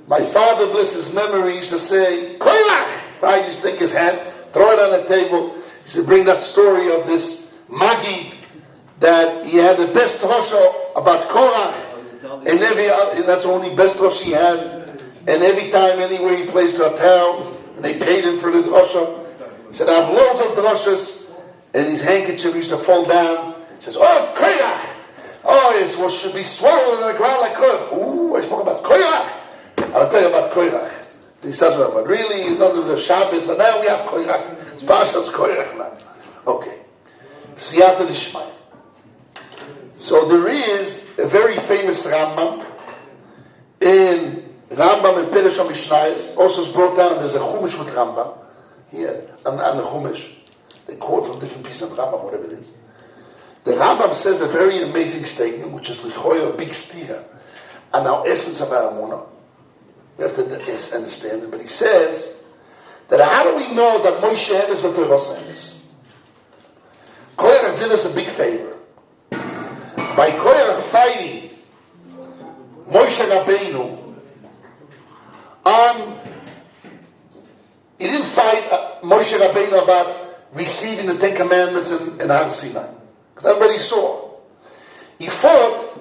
My father, bless his memory, used to say, Koyach! Right? He used to take his hand, throw it on the table. He used to bring that story of this Magi, that he had the best drosha about Korach, and that's the only best drosha he had. And every time, anywhere he placed a town, and they paid him for the drosha. He said, I have loads of droshas, and his handkerchief used to fall down. He says, oh, Koyach! Oh, it should be swallowed on the ground like Koyach. Ooh, I spoke about Koyach. I'll tell you about Koyrach. He starts about, but really, not the Shabbos, but now we have Koyrach. It's Parshas Koyrach now. Okay. Siyata Dishmai. So there is a very famous Rambam in Peresh HaMishnayos. Also is brought down, there's a Chumash with Rambam. Here, and a Chumash. They quote from different pieces of Rambam, whatever it is. The Rambam says a very amazing statement, which is L'choyer, a big stira, and our essence of our Amunah. We have to understand it, but he says that how do we know that Moshe is what Torah says? Koyach did us a big favor. By Koyach fighting Moshe Rabbeinu he didn't fight Moshe Rabbeinu about receiving the Ten Commandments in Har Sinai. Because everybody saw. He fought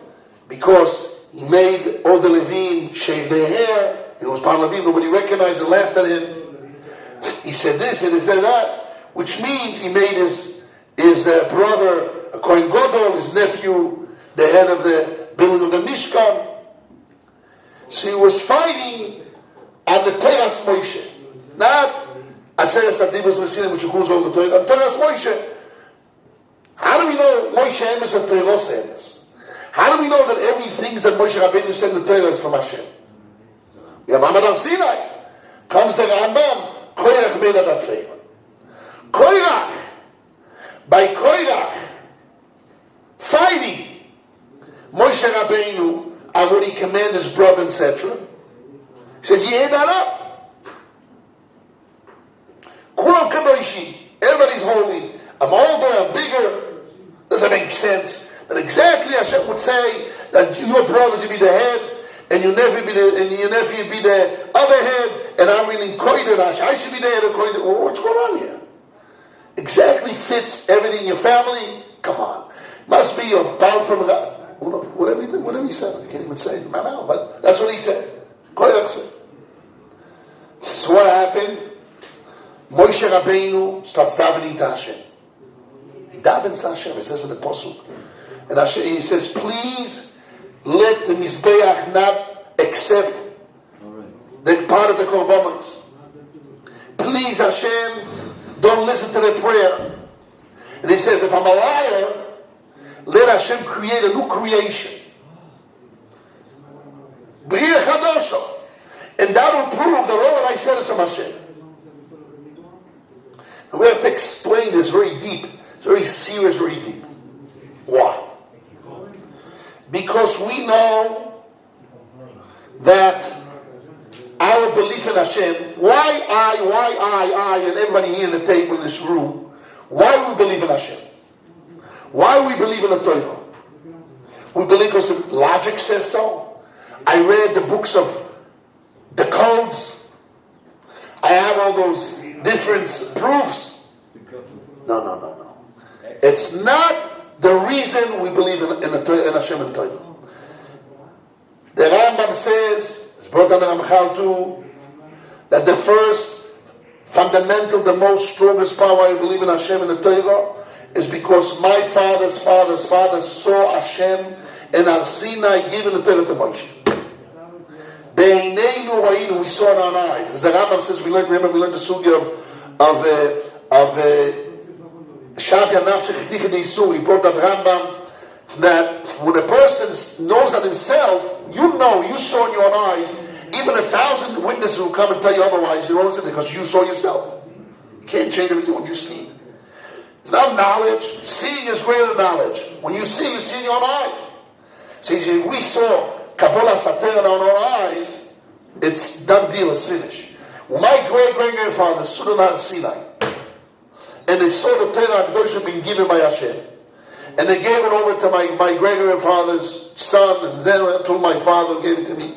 because he made all the Levim shave their hair. He was part of Levim, nobody recognized and laughed at him. He said this and he said that, which means he made his brother a Kohen Gadol, his nephew, the head of the building of the Mishkan. So he was fighting on the Teras Moshe, not Aseres Adibos Messiah, which includes all the Torah, on Teras Moshe. How do we know Moshe Emes or Torah Emes? How do we know that everything that Moshe Rabbeinu said in the Torah is from Hashem? Yeah, Mamad Har Sinai. Comes the Rambam, Koyrach made that favor. Koyrach, by Koyrach, fighting Moshe Rabbeinu, and what he commanded his brother, etc. He says, you hear that up? Kulam Kadoshi, everybody's holy. I'm older, I'm bigger. Doesn't make sense. That exactly Hashem would say that your brother should be the head, and your nephew be the other head, and I'm really koyder. I should be the head of koyder. Well, what's going on here? Exactly fits everything in your family. Come on, must be your bound from God. Whatever he said, I can't even say it now, but that's what he said. Koyder said. So what happened? Moshe Rabbeinu starts davening to Hashem. He davens to Hashem. It says in the Pasuk. And Hashem, he says, please let the Mizbeach not accept the part of the Korbanos. Please, Hashem, don't listen to their prayer. And he says, if I'm a liar, let Hashem create a new creation. B'riyah Chadosha. And that will prove that all that I said is from Hashem. And we have to explain this very deep. It's very serious, very deep. Why? Because we know that our belief in Hashem, why I, and everybody here in the table in this room, why we believe in Hashem? Why we believe in the Torah? We believe because logic says so. I read the books of the codes. I have all those different proofs. No. It's not the reason we believe in Hashem and Torah. The Rambam says, it's brought down the Ramchal too, that the first fundamental, the most strongest power I believe in Hashem and the Torah is because my father's father saw Hashem in Har Sinai giving the Torah to Moshe. We saw in our eyes. As the Rambam says, we learned the sugya of Shavya Nafshech Chiticha Deisur. He brought that Rambam that when a person knows that himself, you saw in your own eyes, even 1,000 witnesses will come and tell you otherwise. You don't listen because you saw yourself. You can't change everything what you see. It's not knowledge. Seeing is greater than knowledge. When you see in your own eyes. So we saw Kabbalah Sater in our own eyes, it's done deal, it's finished. Well, my great-great-grandfather stood on Har Sinai. and they saw the Torah HaKadosh being given by Hashem. And they gave it over to my great-grandfather's son, and then to my father gave it to me.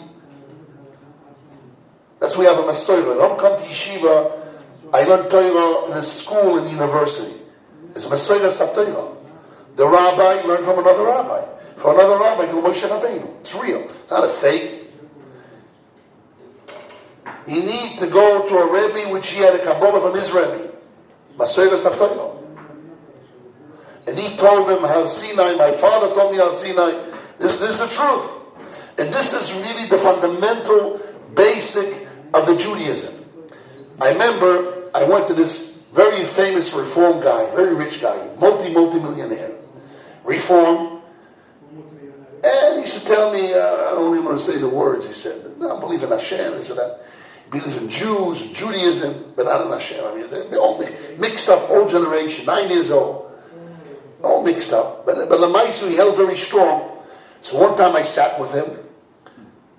That's why we have a Masorah. I don't come to yeshiva, I learn Torah in a school and university. It's Masorah Torah. The rabbi learned from another rabbi. From another rabbi to Moshe Rabbeinu. It's real. It's not a fake. You need to go to a Rebbe which he had a Kabbalah from his Rebbe. Masorah Torah. And he told them Har Sinai, my father told me Har Sinai. This is the truth. And this is really the fundamental, basic of the Judaism. I remember I went to this very famous Reform guy, very rich guy, multi-millionaire. Reform. And he used to tell me, I don't even want to say the words, he said, no, I believe in Hashem, this and that. He believes in Jews, and Judaism, but not in Hashem. I mean, they're all mixed up, old generation, 9 years old. All mixed up. But Lamaisu, he held very strong. So one time I sat with him,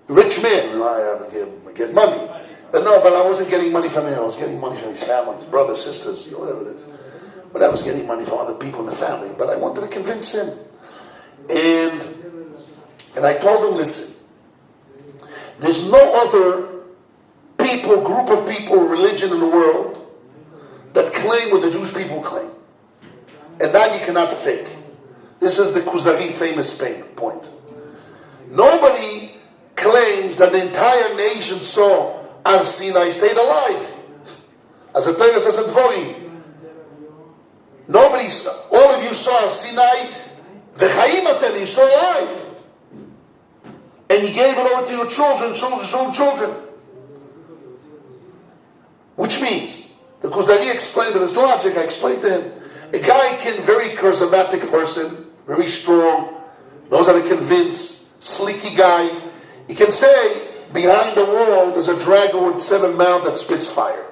rich man, I have to get money. But I wasn't getting money from him. I was getting money from his family, his brothers, sisters, whatever it is. But I was getting money from other people in the family. But I wanted to convince him. And I told him, listen, there's no other people, group of people, religion in the world that claim what the Jewish people claim. And that you cannot fake. This is the Kuzari famous point. Nobody claims that the entire nation saw Har Sinai stayed alive. As the Torah says in Dvorim. Nobody, all of you saw Har Sinai, v'chaim atem, you're still alive. And you gave it over to your children. Which means, the Kuzari explained with his logic, I explained to him, a guy can, very charismatic person, very strong, knows how to convince, sleeky guy. He can say, behind the wall there's a dragon with 7 mouths that spits fire.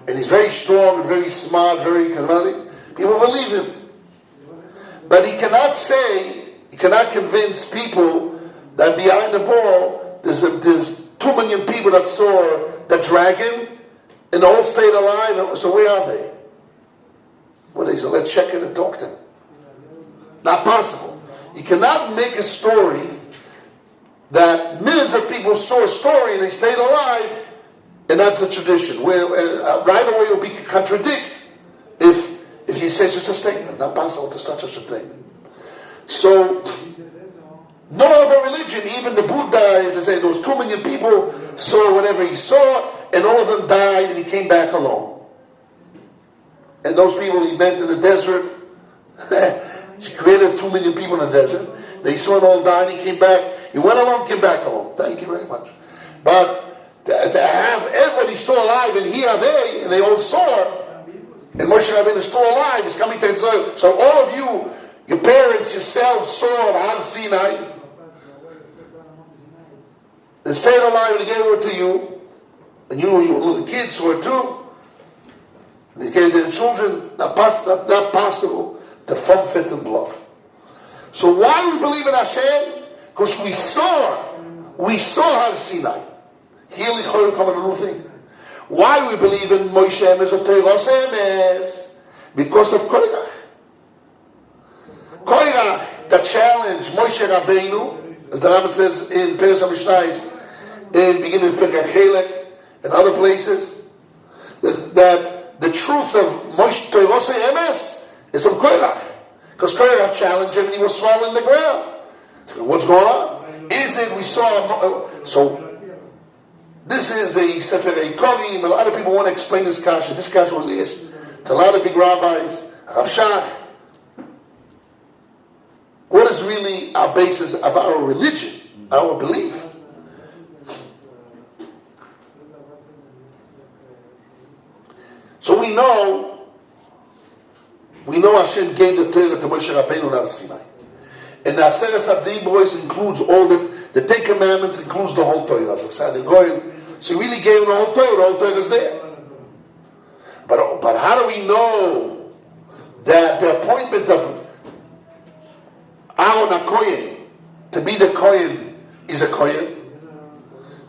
And he's very strong and very smart, very charismatic. People believe him. But he cannot convince people that behind the wall there's 2 million people that saw the dragon and all stayed alive. So where are they? Well, they said, let's check in and talk to them. Not possible. You cannot make a story that millions of people saw a story and they stayed alive, and that's the tradition. Where right away it will be contradict if you say such a statement. Not possible to such a statement. So, no other religion, even the Buddha, as I say, those 2 million people saw whatever he saw, and all of them died, and he came back alone. And those people he met in the desert, he created 2 million people in the desert. They saw it all die, and he came back. He went alone, came back alone. Thank you very much. But to have everybody still alive, and here are they, and they all saw, and Moshe Rabbeinu is still alive, he's coming to Israel. So all of you, your parents, yourselves saw Har Sinai. They stayed alive, and they gave it to you, and you little kids saw it too. They gave their children, not possible to fit and bluff. So why we believe in Hashem? Because we saw Har Sinai. Here we come on a new thing. Why we believe in Moshe Emes or Torah Emes? Because of Korach. Korach that challenged Moshe Rabbeinu, as the Rambam says in Peres HaMishnayos, in beginning of Pirkei Chelek and other places, that the truth of Moshe Torah Emes is from Korach. Because Korach challenged him and he was swallowed in the ground. So what's going on? Is it we saw... So, this is the Sefer Eikorim. A lot of people want to explain this kasha. This kasha was asked to a lot of big rabbis. Rav Shach. What is really our basis of our religion? Our belief? So we know Hashem gave the Torah to Moshe Rabbeinu and Har Sinai. And the Aseret HaDibros includes all the 10 Commandments, includes the whole Torah. So he really gave him the whole Torah is there. But how do we know that the appointment of Aaron HaKohen to be the Kohen is a Kohen?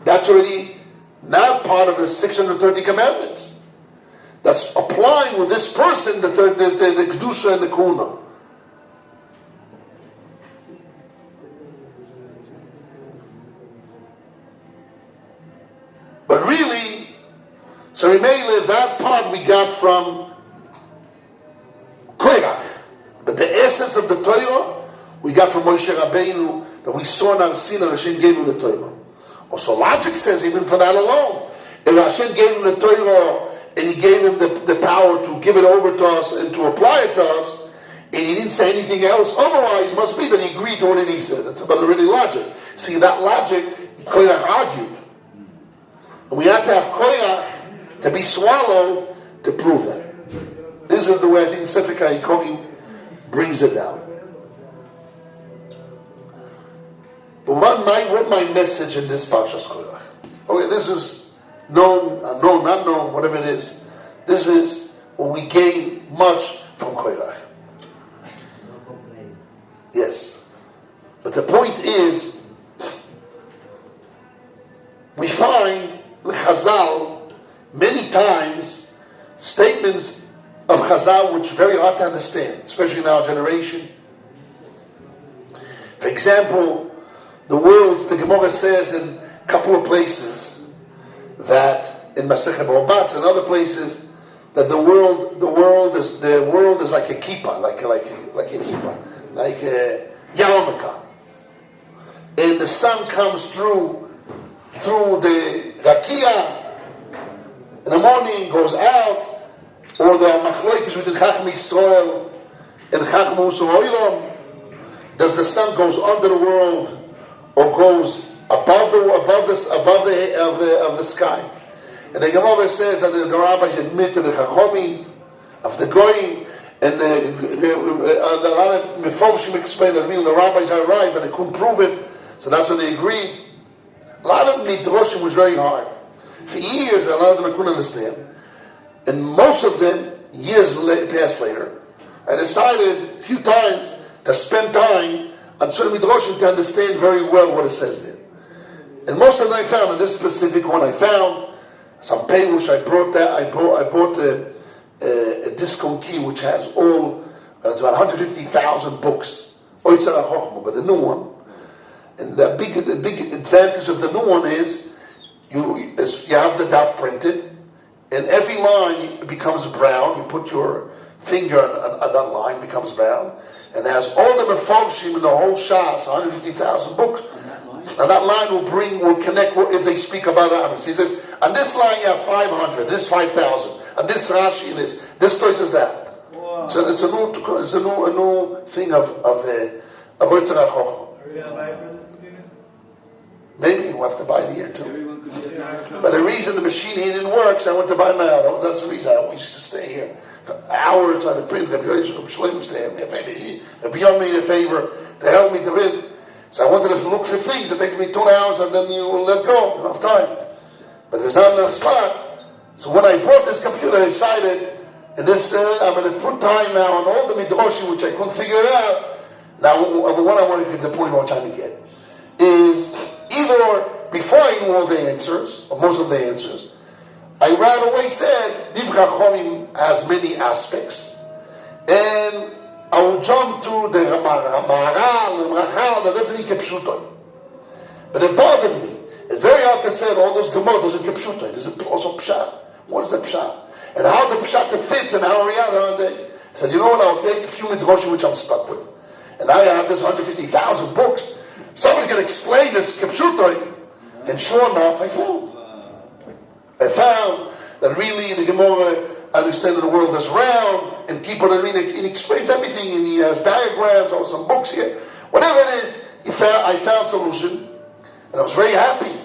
That's already not part of the 630 Commandments. that's applying with this person the Kedusha and the Kuna. But really, so Remele, that part we got from Korach. But the essence of the Torah, we got from Moshe Rabbeinu, that we saw in our Sinai, Hashem gave him the Torah. Also, logic says, even for that alone, if Hashem gave him the Torah, and he gave him the power to give it over to us and to apply it to us, and he didn't say anything else, otherwise, it must be that he agreed to what he said. That's about already logic. See, that logic, Korach argued. And we have to have Korach to be swallowed to prove that. This is the way I think Sefer HaYikorim brings it down. But what my message in this Parshas Korach? Okay, this is known, unknown, not known, whatever it is. This is what we gain much from Korach. Yes. But the point is, we find in Chazal many times statements of Chazal which are very hard to understand, especially in our generation. For example, the Gemara says in a couple of places that in Masechet Bobas and other places that the world is like a kippah, like a kippah, like a yarmulke, and the sun comes through the rakia in the morning, goes out, or the machloekes between Chacham Yisrael and Chacham U'Olam. Does the sun goes under the world or goes above the sky? And the Gemara says that the rabbis admit to the Chachomim of the Goyim, and a lot of Meforshim explain that really the rabbis are right, but they couldn't prove it, so that's when they agreed. A lot of Midrashim was very hard. For years, a lot of them I couldn't understand. And most of them, years passed later, I decided a few times to spend time on certain Midrashim to understand very well what it says there. And most of them I found, in this specific one I found, some Perush I brought a disc on key which has all, it's about 150,000 books, Oitzer HaChochma, but the new one. And the big advantage of the new one is you have the daf printed, and every line becomes brown. You put your finger on that line, becomes brown, and has all the mefarshim in the whole Shas, 150,000 books. And that line will connect if they speak about Amos. He says, on this line you have 500, this 5,000, and this Rashi, this Toy says that. Wow. So it's a new thing of Oitzer HaChochma. Are we gonna buy it for this computer? Maybe we'll have to buy it here too. But the reason the machine here didn't work, so I went to buy my own. That's the reason I always used to stay here for hours on the print. Rabbi Shlomo used to have me a favor. Rabbi Yom made a favor to help me to read. So I wanted to look for things. It takes me 2 hours and then you let go. Enough time. But there's not enough spot. So when I bought this computer, I decided, and this, I'm going to put time now on all the midrashim which I couldn't figure it out. Now, what I want to get to the point I'm trying to get is either before I knew all the answers, or most of the answers, I right away said, Divrei Chachomim has many aspects, and I will jump to the Maharal and Rachal that doesn't mean Kepshutoy. But it bothered me. It's very hard to say all those Gemara doesn't Kepshutoy. There's also Pshat. What is the Pshat? And how the Pshat fits and how reality. I said, you know what, I'll take a few midrashim which I'm stuck with. And I have this 150,000 books. Somebody's going to explain this Kepshutoy. And sure enough, I found that really the Gemara understands the world is round, and people that read it, it explains everything, and he has diagrams or some books here. Whatever it is, I found solution, and I was very happy.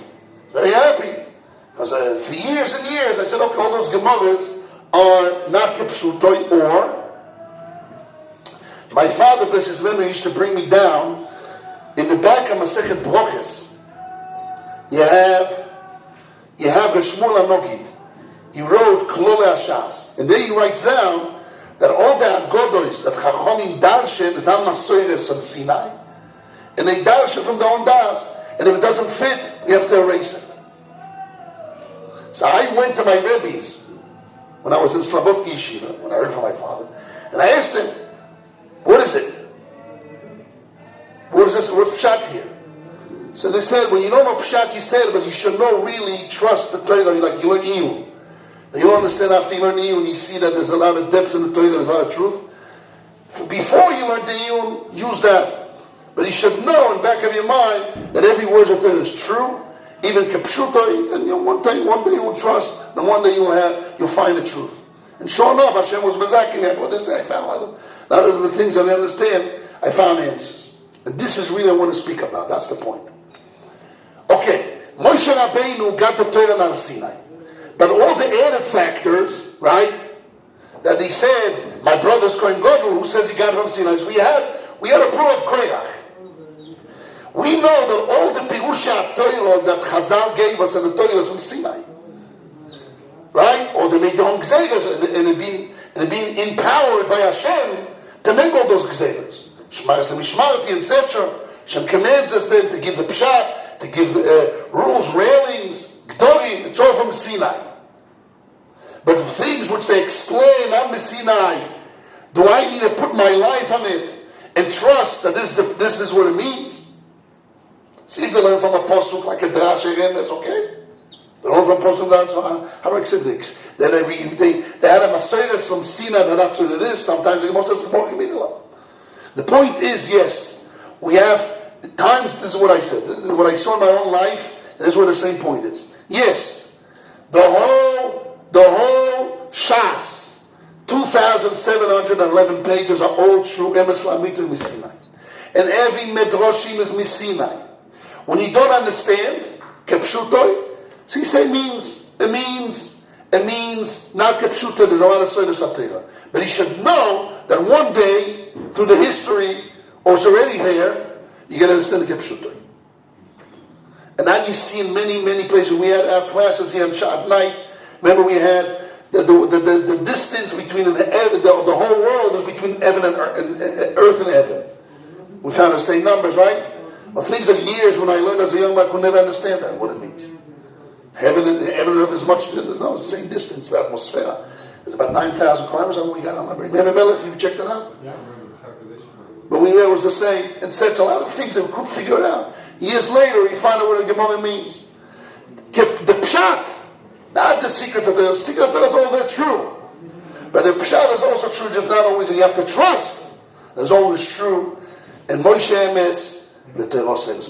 Because for years and years, I said, okay, all those Gemaras are not Kepshutoy, or my father, bless his memory, used to bring me down in the back of Masechet Broches. You have Shmuel HaNogid. He wrote Klolei HaShas, and there he writes down that all the Agodos that Chachomim darshan is not Masoires on Sinai, and they darshan from their own das, and if it doesn't fit, we have to erase it. So I went to my Rebbes when I was in Slobodki Yeshiva, when I heard from my father, and I asked him, what is it? What is this? What's Pshat here? So they said, when you don't know Pshat, he said, but you should know, really trust the Torah, like you learn Iyun. You don't understand after you learn Iyun, you see that there's a lot of depths in the Torah, there's a lot of truth. Before you learn the Iyun, use that. But you should know in the back of your mind that every word of Torah is true, even Kepshutai, and one day you will trust, and one day you'll find the truth. And sure enough, Hashem was mazaking me. Well, this day I found a lot of the things I didn't understand, I found answers. And this is really what I want to speak about. That's the point. Okay, Moshe Rabbeinu got the Torah on Sinai. But all the added factors, right, that he said, my brother's Kohen Gadol, who says he got it from Sinai, we had a proof of Korach. We know that all the Pirusha Torah that Chazal gave us in the Torah was from Sinai. Right? Or they made their own Gzeras, and being empowered by Hashem to make all those Gzeras. Shemaris and Mishmarti, etc. Hashem commands us then to give the Pshat, to give rules, railings, Gdorim, it's all from Sinai. But things which they explain on the Sinai, do I need to put my life on it and trust that this is what it means? See, if they learn from a posuk like a drash again, that's okay. They learn from posuk, that's how do I accept this? Then they had a Maseres from Sinai, and that's what it is. Sometimes the Gemara says, the point is, yes, we have times. This is what I said. This is what I saw in my own life. This is where the same point is. Yes, the whole Shas, 2,711 pages are all true. Emes Lamitu Misinai, and every Medrashim is Misinai. When you don't understand, Kepshutoi, so you say it means not Kepshutoi, there's a lot of Soidas Atera. But he should know that one day, through the history, or it's already here, you can understand the Kepshutoi. And that you see in many, many places. We had our classes here at night. Remember we had the distance between the whole world is between heaven and earth and heaven. We found the same numbers, right? Well, things of years when I learned as a young man, I could never understand that, what it means. Heaven and earth is much, it's the same distance, the atmosphere. It's about 9,000 kilometers. I don't know what we got on my Remember, Mel, if you checked it out? Yeah, I remember the calculation. But we knew it was the same, and said a lot of things that we couldn't figure it out. Years later, we find out what the Gemara means. The Pshat, not the secrets of the secret of Torah is all that true. But the Pshat is also true, just not always, and you have to trust. It's always true. And Moshe Emes, the Torah says,